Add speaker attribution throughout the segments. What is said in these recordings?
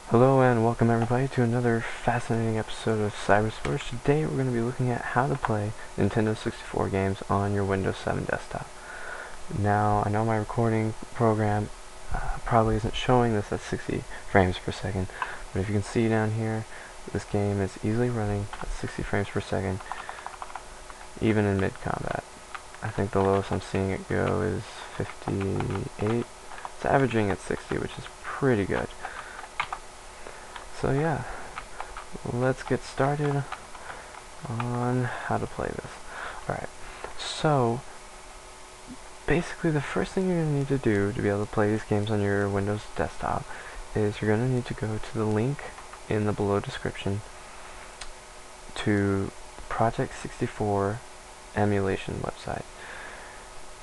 Speaker 1: Hello and welcome everybody to another fascinating episode of Cybersports. Today we're going to be looking at how to play Nintendo 64 games on your Windows 7 desktop. Now, I know my recording program probably isn't showing this at 60 frames per second, but if you can see down here, this game is easily running at 60 frames per second, even in mid-combat. I think the lowest I'm seeing it go is 58. It's averaging at 60, which is pretty good. So yeah, let's get started on how to play this. Alright, so basically the first thing you're going to need to do to be able to play these games on your Windows desktop is you're going to need to go to the link in the below description to Project 64 emulation website.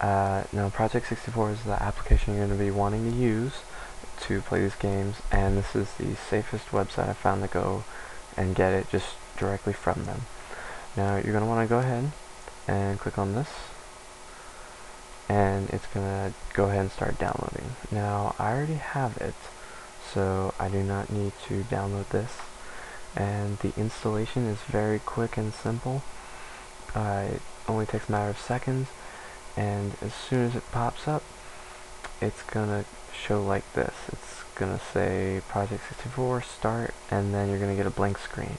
Speaker 1: Now Project 64 is the application you're going to be wanting to use to play these games, and this is the safest website I found to go and get it just directly from them. Now you're going to want to go ahead and click on this, and it's going to go ahead and start downloading. Now I already have it, so I do not need to download this, and the installation is very quick and simple. It only takes a matter of seconds, and as soon as it pops up, it's gonna show like this. It's gonna say Project 64 start, and then you're gonna get a blank screen.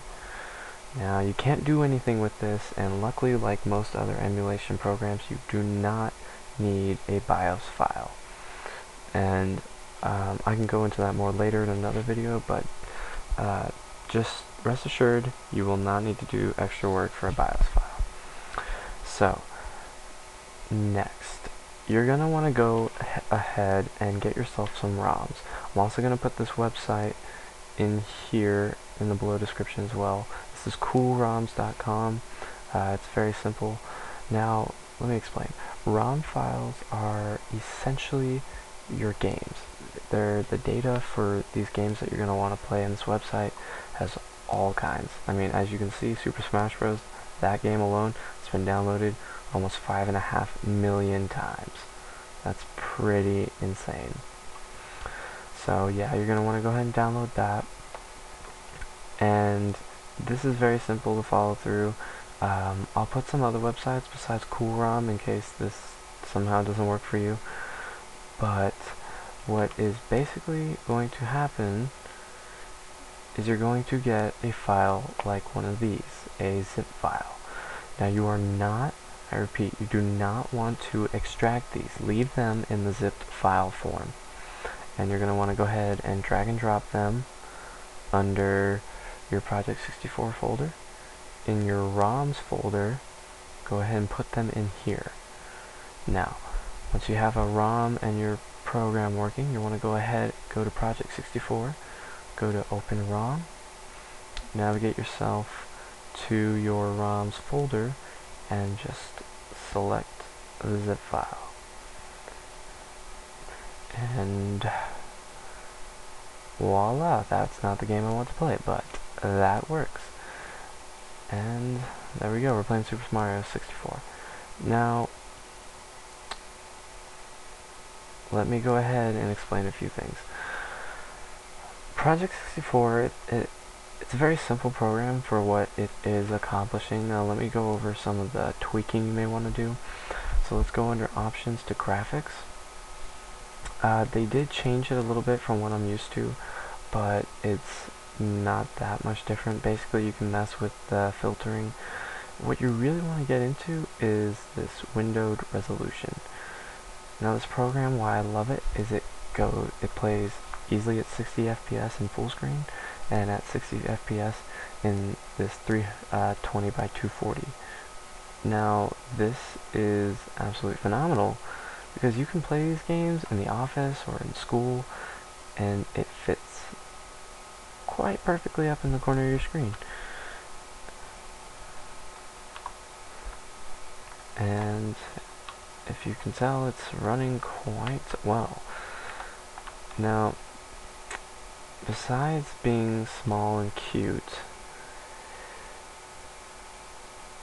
Speaker 1: Now you can't do anything with this, and luckily, like most other emulation programs, you do not need a BIOS file. And I can go into that more later in another video, but just rest assured you will not need to do extra work for a BIOS file. So next, you're going to want to go ahead and get yourself some ROMs. I'm also going to put this website in here in the below description as well. This is coolroms.com. It's very simple. Now, let me explain. ROM files are essentially your games. They're the data for these games that you're going to want to play, and this website has all kinds. I mean, as you can see, Super Smash Bros., that game alone, has been downloaded almost 5.5 million times. That's pretty insane. So yeah, you're going to want to go ahead and download that. And this is very simple to follow through. I'll put some other websites besides CoolROM in case this somehow doesn't work for you. But what is basically going to happen is you're going to get a file like one of these, a zip file. Now you are not, I repeat, you do not want to extract these. Leave them in the zipped file form. And you're going to want to go ahead and drag and drop them under your Project 64 folder. In your ROMs folder, go ahead and put them in here. Now, once you have a ROM and your program working, you want to go ahead, go to Project 64, go to Open ROM, navigate yourself to your ROMs folder, and just select the zip file. And voila, that's not the game I want to play, but that works. And there we go, we're playing Super Mario 64. Now, let me go ahead and explain a few things. Project 64, it's a very simple program for what it is accomplishing. Now let me go over some of the tweaking you may want to do. So let's go under options to graphics. They did change it a little bit from what I'm used to, but it's not that much different. Basically, you can mess with the filtering. What you really want to get into is this windowed resolution. Now this program, why I love it is it plays easily at 60 FPS in full screen and at 60 FPS in this 320 by 240. Now this is absolutely phenomenal because you can play these games in the office or in school and it fits quite perfectly up in the corner of your screen. And if you can tell, it's running quite well. Now, besides being small and cute,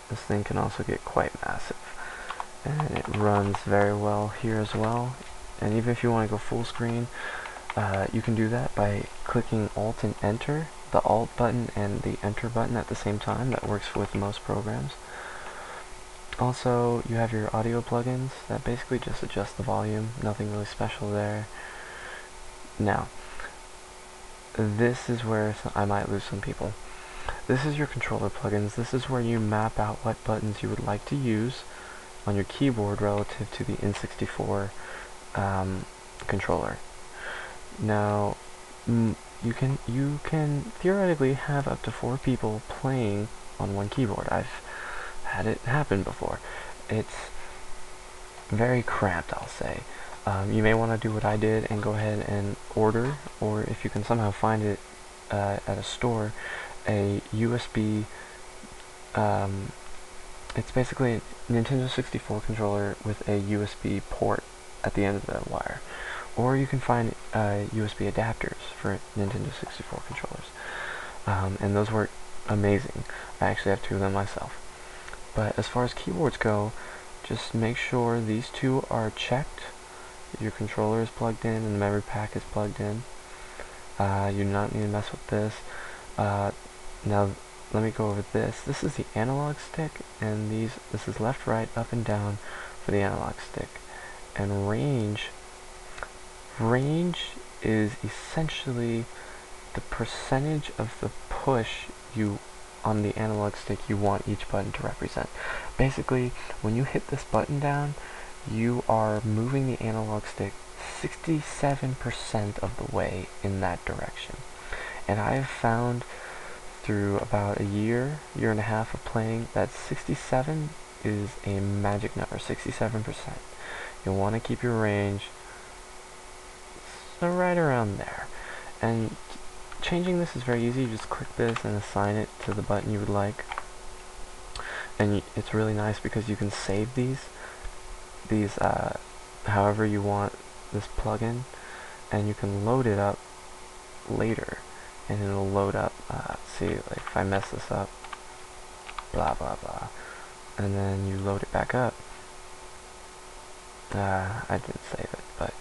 Speaker 1: this thing can also get quite massive. And it runs very well here as well. And even if you want to go full screen, You can do that by clicking Alt and Enter, the Alt button and the Enter button at the same time. That works with most programs. Also, you have your audio plugins that basically just adjust the volume, nothing really special there. Now, this is where I might lose some people. This is your controller plugins. This is where you map out what buttons you would like to use on your keyboard relative to the N64 controller. Now, you can theoretically have up to 4 people playing on one keyboard. I've had it happen before. It's very cramped, I'll say. You may want to do what I did and go ahead and order, or if you can somehow find it at a store, a USB. It's basically a Nintendo 64 controller with a USB port at the end of the wire. Or you can find USB adapters for Nintendo 64 controllers. And those work amazing. I actually have 2 of them myself. But as far as keyboards go, just make sure these 2 are checked. Your controller is plugged in and the memory pack is plugged in. You do not need to mess with this. Now let me go over this. This is the analog stick, and this is left, right, up, and down for the analog stick. And range is essentially the percentage of the push on the analog stick you want each button to represent. Basically, when you hit this button down, you are moving the analog stick 67% of the way in that direction. And I have found through about a year and a half of playing that 67 is a magic number, 67%. You'll want to keep your range so right around there. And changing this is very easy. You just click this and assign it to the button you would like. And it's really nice because you can save these however you want this plugin, and you can load it up later, and it'll load up. See, like if I mess this up, blah blah blah, and then you load it back up. I didn't save it, but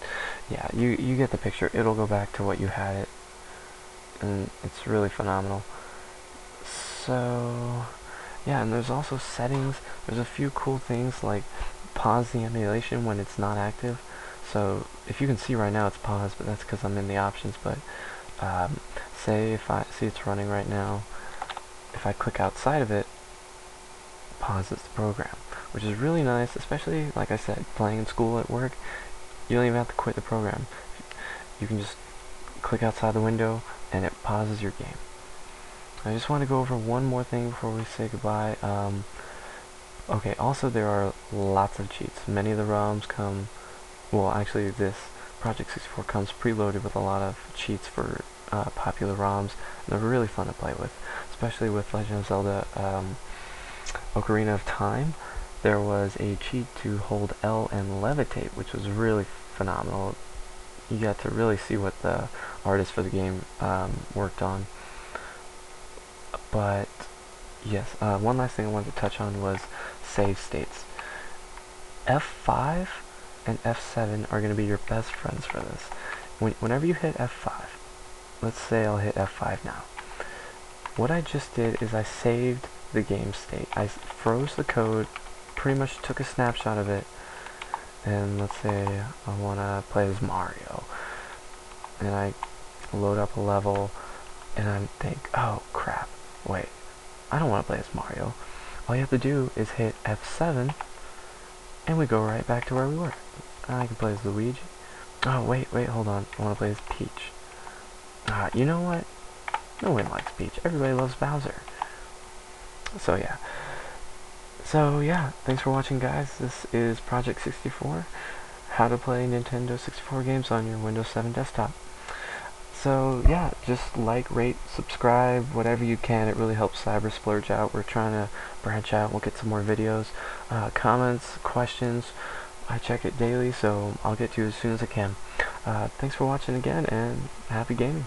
Speaker 1: yeah, you get the picture. It'll go back to what you had it, and it's really phenomenal. So yeah, and there's also settings. There's a few cool things like pause the emulation when it's not active. So if you can see right now it's paused, but that's because I'm in the options. But say if I see it's running right now, if I click outside of it, pauses the program, which is really nice, especially like I said, playing in school, at work. You don't even have to quit the program. You can just click outside the window and it pauses your game. I just want to go over one more thing before we say goodbye. Okay, also there are lots of cheats. Many of the ROMs come, well actually this Project 64 comes preloaded with a lot of cheats for popular ROMs, and they're really fun to play with, especially with Legend of Zelda Ocarina of Time. There was a cheat to hold L and levitate, which was really phenomenal. You got to really see what the artist for the game worked on. But yes, one last thing I wanted to touch on was save states. F5 and F7 are going to be your best friends for this. Whenever you hit F5, let's say I'll hit F5 now. What I just did is I saved the game state. I froze the code, pretty much took a snapshot of it, and let's say I want to play as Mario. And I load up a level, and I think, oh crap, wait, I don't want to play as Mario. All you have to do is hit F7, and we go right back to where we were. I can play as Luigi. Oh, wait, hold on. I want to play as Peach. You know what? No one likes Peach. Everybody loves Bowser. So, yeah. Thanks for watching, guys. This is Project 64. How to play Nintendo 64 games on your Windows 7 desktop. So, yeah, just like, rate, subscribe, whatever you can. It really helps Cyber Splurge out. We're trying to branch out. We'll get some more videos. Comments, questions. I check it daily, so I'll get to you as soon as I can. Thanks for watching again, and happy gaming.